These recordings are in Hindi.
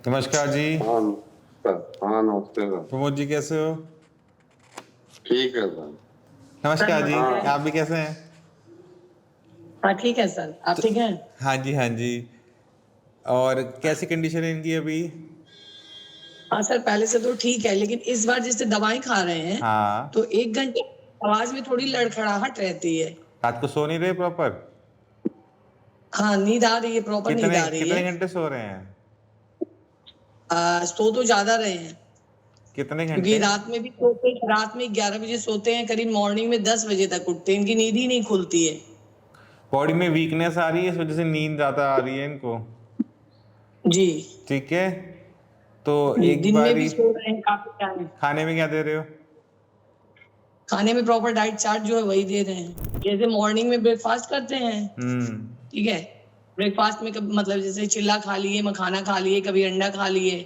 नमस्कार जी। हाँ नमस्कार। हाँ नमस्ते सर। प्रमोद जी कैसे हो? ठीक है सर। नमस्कार जी। हाँ आप भी कैसे हैं? हाँ ठीक है सर, आप तो ठीक हैं? हाँ जी, हाँ जी। और कैसी कंडीशन है इनकी अभी? हाँ सर, पहले से तो ठीक है, लेकिन इस बार जैसे दवाई खा रहे हैं हाँ। तो 1 घंटे आवाज में थोड़ी लड़खड़ाहट रहती है। रात को सो नहीं रहे प्रॉपर? हाँ, नींद आ रही है, प्रॉपर नींद कितने आ रही कितने है। घंटे सो रहे हैं? सो तो ज्यादा रहे हैं, कितने क्योंकि घंटे? रात में 11 बजे सोते हैं, करीब मॉर्निंग में 10 बजे तक उठते हैं, इनकी नींद ही नहीं खुलती है। बॉडी में वीकनेस आ रही है, इस वजह से नींद ज्यादा आ रही है इनको। जी। ठीक है। तो एक दिन में भी बारी सो रहे हैं काफी टाइम। खाने में क्या दे रहे हो? खाने में प्रॉपर डाइट चार्ट जो है वही दे रहे हैं। जैसे मॉर्निंग में ब्रेकफास्ट करते हैं, हम्म। ठीक है। ब्रेकफास्ट में कभी मतलब जैसे चिल्ला खा लिए, मखाना खा लिए, कभी अंडा खा लिए।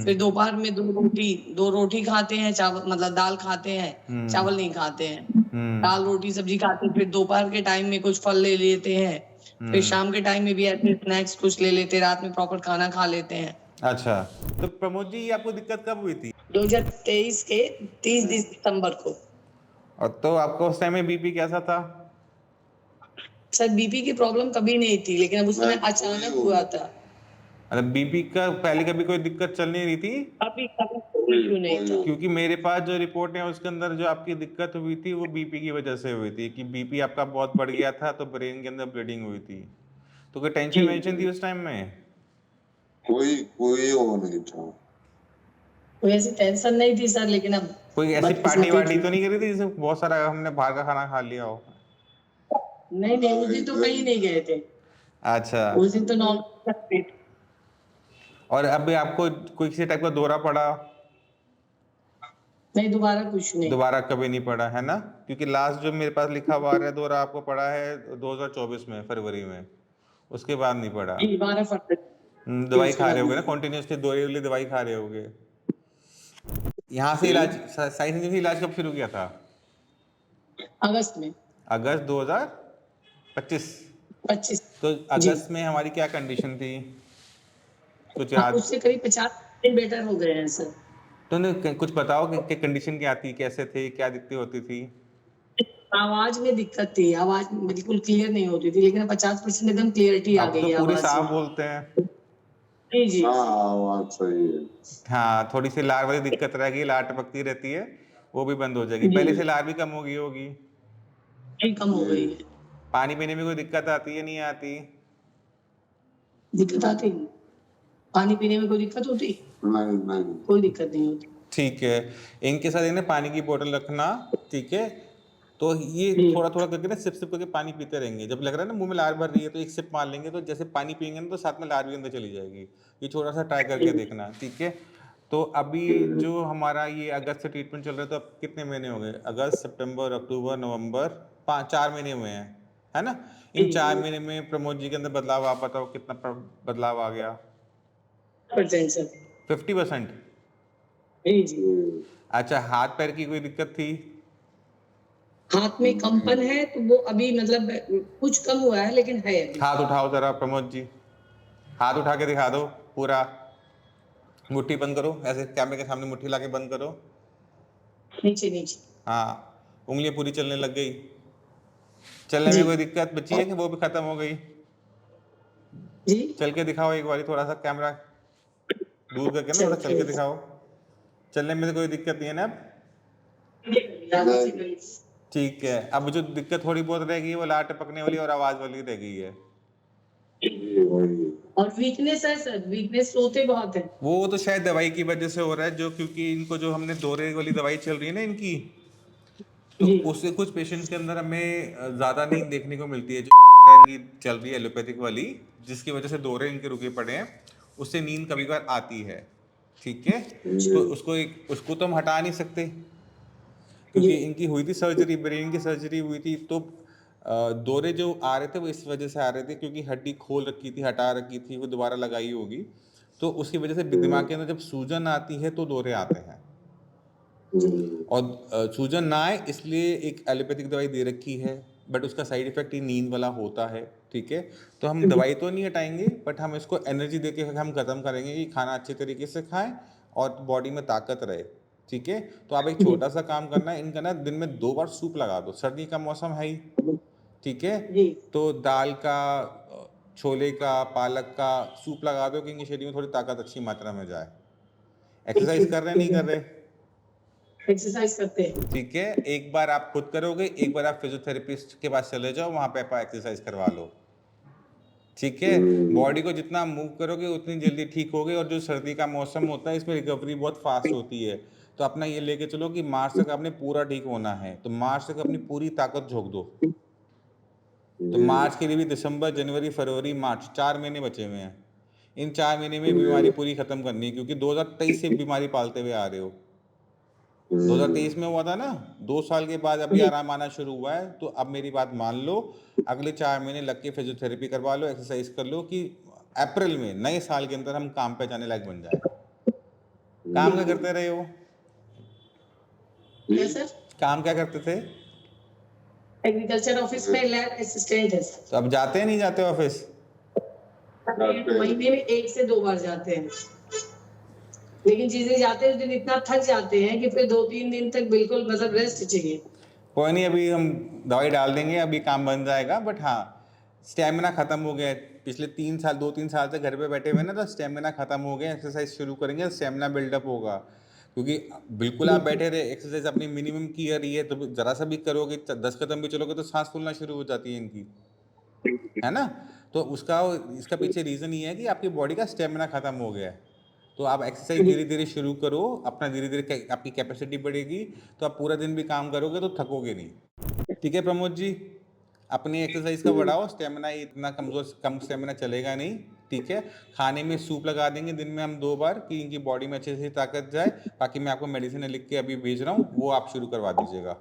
फिर दोपहर में दो रोटी खाते हैं, चावल मतलब दाल खाते हैं, चावल नहीं खाते हैं। दाल रोटी सब्जी खाते हैं। फिर दोपहर के टाइम में कुछ फल ले लेते हैं। फिर शाम के टाइम में भी ऐसे स्नैक्स कुछ ले लेते हैं, रात में प्रॉपर खाना खा लेते हैं। अच्छा। तो प्रमोद जी, ये आपको दिक्कत कब हुई थी? 2023 के 30 दिसंबर को। और तो आपको उस टाइम में बीपी कैसा था? सर बीपी की प्रॉब्लम कभी नहीं थी, लेकिन अब उस समय अचानक हुआ था। मतलब बीपी का पहले कभी कोई दिक्कत चल नहीं रही थी? कभी कभी कोई इशू नहीं था। क्योंकि मेरे पास जो रिपोर्ट है उसके अंदर जो आपकी दिक्कत हुई थी वो बीपी की वजह से हुई थी, कि बीपी आपका बहुत बढ़ गया था तो ब्रेन के अंदर ब्लीडिंग हुई थी। तो कोई टेंशन वेंशन थी उस टाइम में? कोई कोई वो नहीं था। कोई ऐसी टेंशन नहीं थी सर, लेकिन अब कोई ऐसी पार्टी बदकिस्मती वार्टी थी। तो नहीं करी थी जिसमें बहुत सारा हमने बाहर का खाना खा लिया हो? नहीं नहीं, उस दिन तो कहीं नहीं गए थे। अच्छा। उस दिन तो नॉर्मल थे। और अभी आपको कोई किसी टाइप का दौरा पड़ा? नहीं, दोबारा कुछ नहीं। दोबारा कभी नहीं पड़ा है ना? क्योंकि लास्ट जो मेरे पास लिखा हुआ है दौरा आपको पड़ा है 2024 में, फरवरी में। उसके बाद नहीं पड़ा। जी, 12 फरवरी। दवाई उसके खा बाद रहे होगे ना, नहीं। कॉन्टिन्यूसली दौरे वाली दवाई खा रहे होगे। यहाँ से इलाज, साइंस इंजीनियरिंग से इलाज कब शुरू किया था? अगस्त में। अगस्त 2025। 25। तो जी अगस्त में हमारी क्या कंडीशन थी, कुछ हाँ, याद? उससे करीब 50% बेटर हो गए हैं सर। तो कुछ बताओ कि कंडीशन क्या थी, कैसे थे, क्या दिक्कतें होती थी? आवाज में दिक्कत थी, आवाज बिल्कुल क्लियर नहीं होती थी, लेकिन 50% एकदम क्लियरिटी आ अब तो गई है पूरी आवाज साफ में। बोलते हैं। जी जी। हाँ बात सही है। हाँ, थोड़ी सी लार वाली दिक्कत रहेगी, लार टपकती रहती है, वो भी बंद हो जाएगी। जी पहले से लार भी कम हो गई होगी। नहीं, कम हो गई है। पानी पीने में कोई दिक्कत आती है, नहीं आती? दिक्कत आती है? पानी पीने में कोई दिक्कत होती? नहीं नहीं। कोई दिक्कत नहीं होती। ठीक है। इनके साथ इन्हें पानी की बोतल रखना। ठीक है। तो ये जी थोड़ा थोड़ा करके ना सिप सिप करके पानी पीते रहेंगे। जब लग रहा है ना मुंह में लार भर रही है तो एक सिप मार लेंगे, तो जैसे पानी पियेंगे ना तो साथ में लार भी अंदर चली जाएगी। ये छोटा सा ट्राई करके देखना, ठीक है? तो अभी जो हमारा ये अगस्त से ट्रीटमेंट चल रहा है, तो अब कितने महीने हो गए? अगस्त, सितंबर, अक्टूबर, नवंबर, 4 महीने हुए हैं, है ना? इन 4 महीने में प्रमोद जी के अंदर बदलाव आप बताओ, कितना बदलाव आ गया? परसेंट। 50%? जी जी। अच्छा, हाथ पैर की कोई दिक्कत थी? हाथ में कंपन है, तो वो अभी मतलब कुछ कम हुआ है, लेकिन है अभी। हाथ उठाओ जरा प्रमोद जी, हाथ उठा के दिखा दो पूरा। मुट्ठी बंद करो, ऐसे कैमरे के सामने मुट्ठी लाके बंद करो। नीचे नीचे। हाँ, उंगलियां पूरी चलने लग गई। चलने जी में कोई दिक्कत बची है कि वो भी खत्म हो गई? जी। चल के दिखाओ एक बारी, थोड़ा सा कैमरा दूर करके ना, थोड़ा चल के चलते दिखाओ। चलने में तो कोई दिक्कत नहीं है ना अब? नहीं। ठीक है। अब जो दिक्कत थोड़ी बहुत रह गई है वो लार टपकने वाली और आवाज वाली रह गई है। और वीकनेस है सर, वीकनेस सोते बहुत है। वो तो शायद दवाई की वजह से हो रहा है, जो क्योंकि इनको जो हमने दौरे वाली दवाई चल रही है ना इनकी, तो जी उससे कुछ पेशेंट्स के अंदर हमें ज़्यादा नींद देखने को मिलती है, जो की चल रही है एलोपैथिक वाली, जिसकी वजह से दौरे इनके रुके पड़े हैं, उससे नींद कभी कभार आती है। ठीक है। तो उसको तो हम हटा नहीं सकते, जी। क्योंकि इनकी हुई थी सर्जरी, ब्रेन की सर्जरी हुई थी। तो दौरे जो आ रहे थे वो इस वजह से आ रहे थे क्योंकि हड्डी खोल रखी थी, हटा रखी थी, वो दोबारा लगाई होगी। तो उसकी वजह से दिमाग के अंदर जब सूजन आती है तो दौरे आते हैं। और सूजन ना आए इसलिए एक एलोपैथिक दवाई दे रखी है, बट उसका साइड इफेक्ट ही नींद वाला होता है, ठीक है। तो हम दवाई तो नहीं हटाएंगे, बट हम इसको एनर्जी देके हम ख़त्म करेंगे कि खाना अच्छे तरीके से खाएं और बॉडी में ताकत रहे, ठीक है। तो आप एक छोटा सा काम करना है, इनका ना दिन में 2 बार सूप लगा दो, सर्दी का मौसम है ही, ठीक है। जी तो दाल का, छोले का, पालक का सूप लगा दो कि इनके शरीर में थोड़ी ताकत अच्छी मात्रा में जाए। एक्सरसाइज कर रहे नहीं कर रहे? एक्सरसाइज करते हैं। ठीक है, एक बार आप खुद करोगे, एक बार आप फिजियोथेरेपिस्ट के पास चले जाओ, वहां पे आप एक्सरसाइज करवा लो, ठीक है। बॉडी को जितना मूव करोगे उतनी जल्दी ठीक होगे, और जो सर्दी का मौसम होता है इसमें रिकवरी बहुत फास्ट होती है। तो अपना ये लेके चलो कि मार्च तक आपने पूरा ठीक होना है, तो मार्च तक अपनी पूरी ताकत झोंक दो। तो मार्च के लिए भी दिसंबर, जनवरी, फरवरी, मार्च 4 महीने बचे हुए हैं। इन 4 महीने में बीमारी पूरी खत्म करनी है, क्योंकि 2023 से बीमारी पालते हुए आ रहे हो। 2023 में हुआ था ना, 2 साल के बाद अभी आराम आना शुरू हुआ है। तो अब मेरी बात मान लो, अगले 4 महीने लग के फिजियोथेरेपी करवा लो, एक्सरसाइज कर लो, कि अप्रैल में नए साल के अंदर हम काम पे जाने लायक बन जाए। काम क्या करते रहे हो? क्या सर? काम क्या करते थे? एग्रीकल्चर ऑफिस में लैब असिस्टेंट है सर। तो अब जाते हैं नहीं जाते ऑफिस? महीने में 1 से 2 बार जाते हैं, लेकिन चीजें जाते हैं उस दिन इतना थक जाते हैं कि फिर 2-3 दिन तक बिल्कुल मतलब रेस्ट चाहिए। कोई नहीं, अभी हम दवाई डाल देंगे, अभी काम बन जाएगा। बट हाँ, स्टेमिना खत्म हो गया है। पिछले 3 साल, 2-3 साल से घर पे बैठे हुए ना, तो स्टेमिना खत्म हो गया। एक्सरसाइज शुरू करेंगे, स्टेमिना बिल्डअप होगा। क्योंकि बिल्कुल आप बैठे रहे, एक्सरसाइज अपनी मिनिमम की है रही है, तो जरा सा भी करोगे, 10 कदम भी चलोगे तो सांस फूलना शुरू हो जाती है इनकी, है ना। तो इसका पीछे रीज़न ये है कि आपकी बॉडी का स्टेमिना खत्म हो गया है। तो आप एक्सरसाइज धीरे धीरे शुरू करो, अपना धीरे धीरे आपकी कैपेसिटी बढ़ेगी, तो आप पूरा दिन भी काम करोगे तो थकोगे नहीं, ठीक है प्रमोद जी। अपनी एक्सरसाइज का बढ़ाओ, स्टेमिना इतना कम स्टेमिना चलेगा नहीं, ठीक है। खाने में सूप लगा देंगे दिन में हम 2 बार, कि इनकी बॉडी में अच्छे से ताकत जाए। बाकी मैं आपको मेडिसिन लिख के अभी भेज रहा हूँ, वो आप शुरू करवा दीजिएगा।